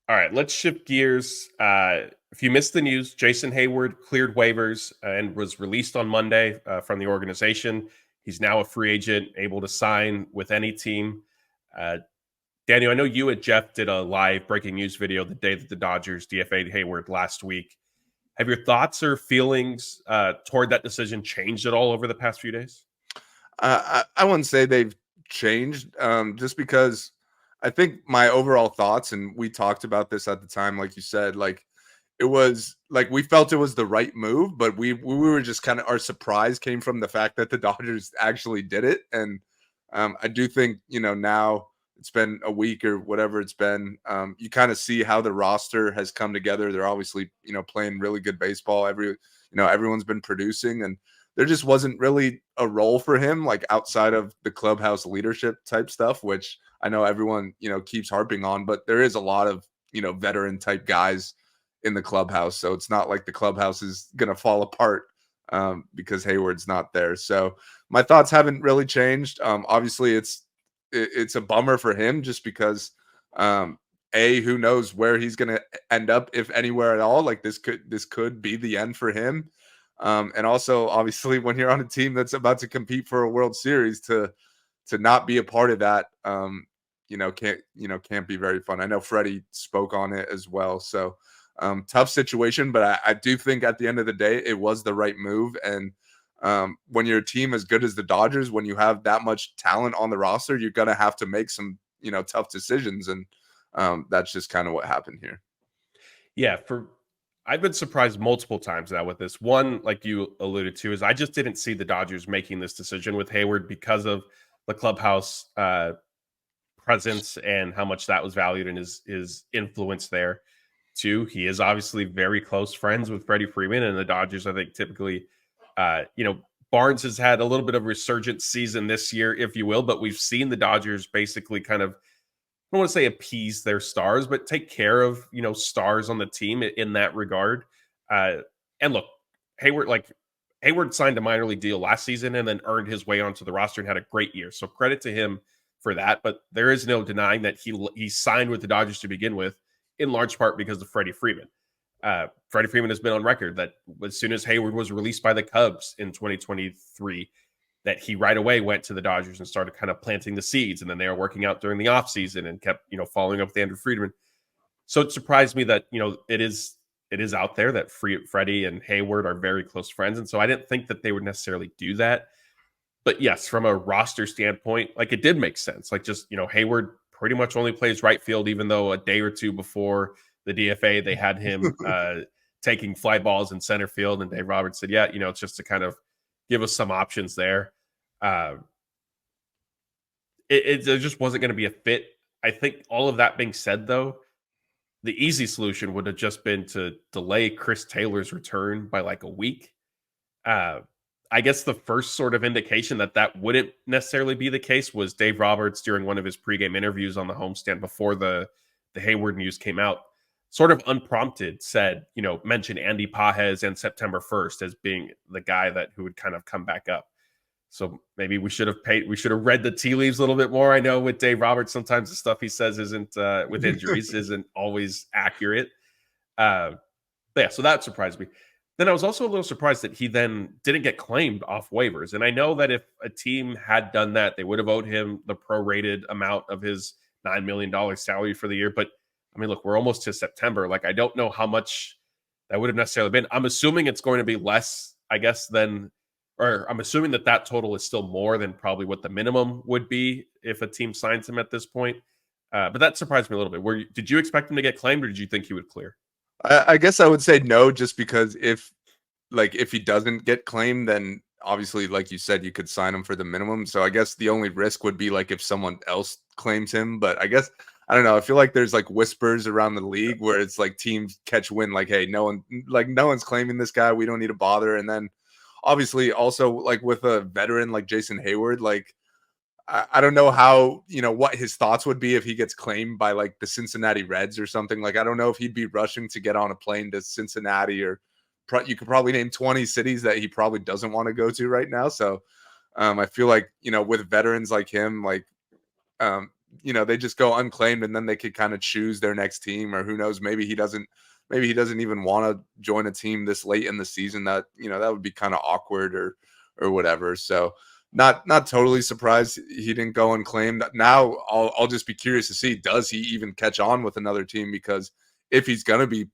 All right, let's shift gears. If you missed the news, Jason Heyward cleared waivers and was released on Monday from the organization. He's now a free agent, able to sign with any team. Uh, Daniel, I know you and Jeff did a live breaking news video the day that the Dodgers DFA'd Heyward last week. Have your thoughts or feelings toward that decision changed at all over the past few days? I wouldn't say they've changed, just because I think my overall thoughts, and we talked about this at the time, like you said, like it was like we felt it was the right move, but we were just kind of, our surprise came from the fact that the Dodgers actually did it. And I do think, now it's been a week or whatever it's been, you kind of see how the roster has come together. They're obviously, playing really good baseball. Everyone's been producing, and there just wasn't really a role for him, like outside of the clubhouse leadership type stuff, which I know everyone, keeps harping on, but there is a lot of, veteran type guys in the clubhouse. So it's not like the clubhouse is going to fall apart because Heyward's not there. So my thoughts haven't really changed. Obviously it's a bummer for him just because, who knows where he's going to end up, if anywhere at all. Like this could be the end for him. And also, obviously, when you're on a team that's about to compete for a World Series, to not be a part of that, can't be very fun. I know Freddie spoke on it as well. So tough situation, but I do think at the end of the day, it was the right move. And when you're a team as good as the Dodgers, when you have that much talent on the roster, you're gonna have to make some tough decisions, and that's just kind of what happened here. Yeah, I've been surprised multiple times now with this. One, like you alluded to, is I just didn't see the Dodgers making this decision with Heyward because of the clubhouse presence and how much that was valued and his influence there. Two, he is obviously very close friends with Freddie Freeman, and the Dodgers, I think, typically, Barnes has had a little bit of a resurgent season this year, if you will, but we've seen the Dodgers basically kind of, I don't want to say appease their stars, but take care of, stars on the team in that regard. And look, Heyward signed a minor league deal last season and then earned his way onto the roster and had a great year. So credit to him for that. But there is no denying that he signed with the Dodgers to begin with, in large part because of Freddie Freeman. Freddie Freeman has been on record that as soon as Heyward was released by the Cubs in 2023, that he right away went to the Dodgers and started kind of planting the seeds. And then they were working out during the offseason and kept, following up with Andrew Friedman. So it surprised me that, it is out there that Freddie and Heyward are very close friends. And so I didn't think that they would necessarily do that. But yes, from a roster standpoint, like it did make sense. Like just, Heyward pretty much only plays right field, even though a day or two before the DFA, they had him taking fly balls in center field. And Dave Roberts said, yeah, it's just to kind of give us some options there. It just wasn't going to be a fit. I think all of that being said, though, the easy solution would have just been to delay Chris Taylor's return by like a week. I guess the first sort of indication that wouldn't necessarily be the case was Dave Roberts during one of his pregame interviews on the homestand before the Heyward news came out, sort of unprompted said, mentioned Andy Pages and September 1st as being the guy who would kind of come back up. So maybe we should have read the tea leaves a little bit more. I know with Dave Roberts, sometimes the stuff he says isn't with injuries isn't always accurate. But yeah, so that surprised me. Then I was also a little surprised that he then didn't get claimed off waivers. And I know that if a team had done that, they would have owed him the prorated amount of his $9 million salary for the year. But I mean, look, we're almost to September. Like, I don't know how much that would have necessarily been. I'm assuming it's going to be less, I guess, or I'm assuming that total is still more than probably what the minimum would be if a team signs him at this point. But that surprised me a little bit. Did you expect him to get claimed, or did you think he would clear? I guess I would say no, just because if he doesn't get claimed, then obviously, like you said, you could sign him for the minimum. So I guess the only risk would be like if someone else claims him. But I guess, I don't know. I feel like there's like whispers around the league where it's like teams catch wind, like, hey, no one's claiming this guy. We don't need to bother. And then obviously also like with a veteran like Jason Heyward, like I don't know how, what his thoughts would be if he gets claimed by like the Cincinnati Reds or something. Like, I don't know if he'd be rushing to get on a plane to Cincinnati, or you could probably name 20 cities that he probably doesn't want to go to right now. So I feel like, with veterans like him, like they just go unclaimed and then they could kind of choose their next team, or who knows, maybe he doesn't even want to join a team this late in the season. That that would be kind of awkward or whatever. So not totally surprised he didn't go unclaimed. Now I'll just be curious to see, does he even catch on with another team? Because if he's going to be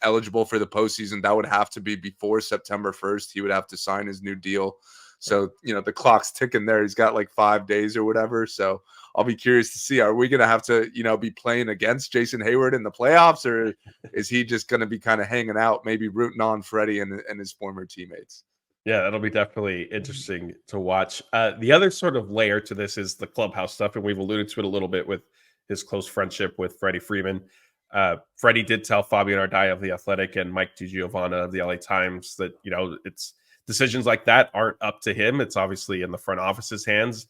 eligible for the postseason, that would have to be before September 1st. He would have to sign his new deal. So, the clock's ticking there. He's got like 5 days or whatever. So I'll be curious to see, are we going to have to, be playing against Jason Heyward in the playoffs, or is he just going to be kind of hanging out, maybe rooting on Freddie and his former teammates? Yeah, that'll be definitely interesting to watch. The other sort of layer to this is the clubhouse stuff, and we've alluded to it a little bit with his close friendship with Freddie Freeman. Freddie did tell Fabio Nardai of The Athletic and Mike DiGiovanna of the LA Times that, it's decisions like that aren't up to him. It's obviously in the front office's hands.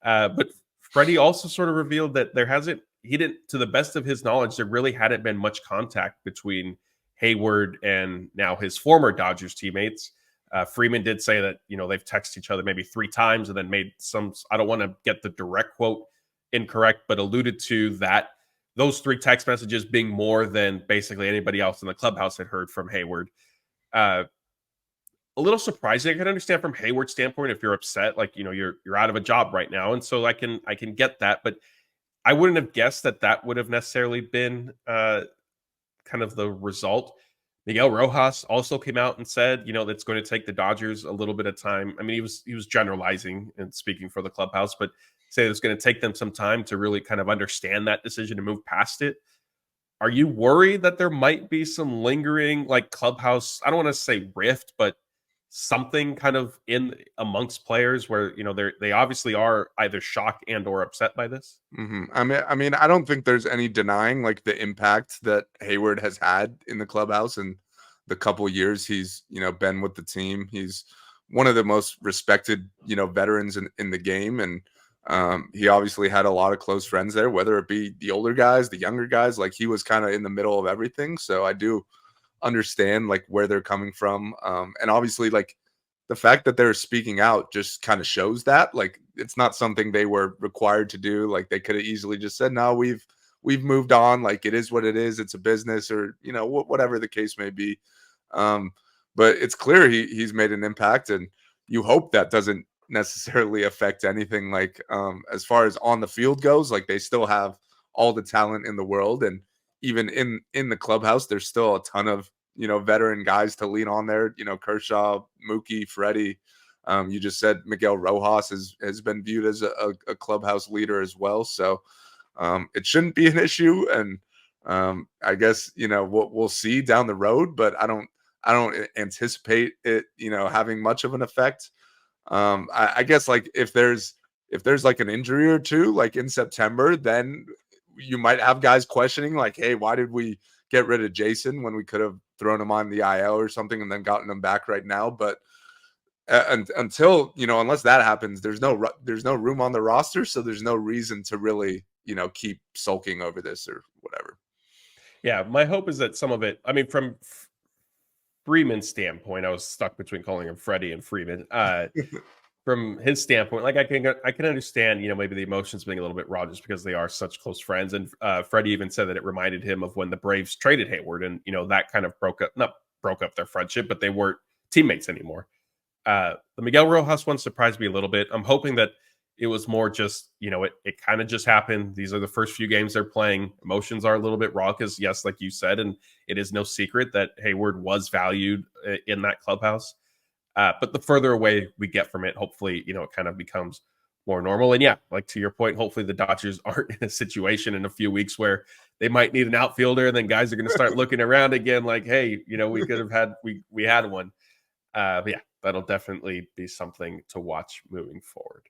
But Freddie also sort of revealed that he didn't, to the best of his knowledge, there really hadn't been much contact between Heyward and now his former Dodgers teammates. Freeman did say that, they've texted each other maybe 3 times and then made some, I don't want to get the direct quote incorrect, but alluded to that those 3 text messages being more than basically anybody else in the clubhouse had heard from Heyward. A little surprising. I can understand from Heyward's standpoint if you're upset, like, you're out of a job right now. And so I can get that, but I wouldn't have guessed that would have necessarily been kind of the result. Miguel Rojas also came out and said, that's going to take the Dodgers a little bit of time. I mean, he was generalizing and speaking for the clubhouse, but say it's going to take them some time to really kind of understand that decision and move past it. Are you worried that there might be some lingering, like, clubhouse, I don't want to say rift, but something kind of in amongst players where, they obviously are either shocked and or upset by this? Mm-hmm. I mean, I don't think there's any denying like the impact that Heyward has had in the clubhouse and the couple years he's, been with the team. He's one of the most respected, veterans in the game. And he obviously had a lot of close friends there, whether it be the older guys, the younger guys. Like, he was kind of in the middle of everything. So I do understand like where they're coming from. And obviously, like, the fact that they're speaking out just kind of shows that, like, it's not something they were required to do. Like, they could have easily just said, no, we've moved on. Like, it is what it is. It's a business, or, whatever the case may be. But it's clear he's made an impact, and you hope that doesn't necessarily affect anything, like, as far as on the field goes. Like, they still have all the talent in the world, and even in the clubhouse, there's still a ton of veteran guys to lean on there. Kershaw, Mookie, Freddie. You just said Miguel Rojas has been viewed as a clubhouse leader as well. So it shouldn't be an issue, and I guess we'll see down the road, but I don't anticipate it having much of an effect. I guess, like, if there's like an injury or two, like in September, then you might have guys questioning, like, hey, why did we get rid of Jason when we could have thrown him on the IL or something and then gotten him back right now? But until, unless that happens, there's no room on the roster. So there's no reason to really, keep sulking over this or whatever. Yeah. My hope is that some of it, I mean, from Freeman's standpoint, I was stuck between calling him Freddie and Freeman. From his standpoint, like, I can understand, maybe the emotions being a little bit raw just because they are such close friends. And Freddie even said that it reminded him of when the Braves traded Heyward, and that kind of broke up their friendship, but they weren't teammates anymore. The Miguel Rojas one surprised me a little bit. I'm hoping that it was more just, it kind of just happened. These are the first few games they're playing. Emotions are a little bit raw because, yes, like you said, and it is no secret that Heyward was valued in that clubhouse. But the further away we get from it, hopefully, it kind of becomes more normal. And yeah, like, to your point, hopefully the Dodgers aren't in a situation in a few weeks where they might need an outfielder, and then guys are going to start looking around again like, hey, we could have had, we had one. But yeah, that'll definitely be something to watch moving forward.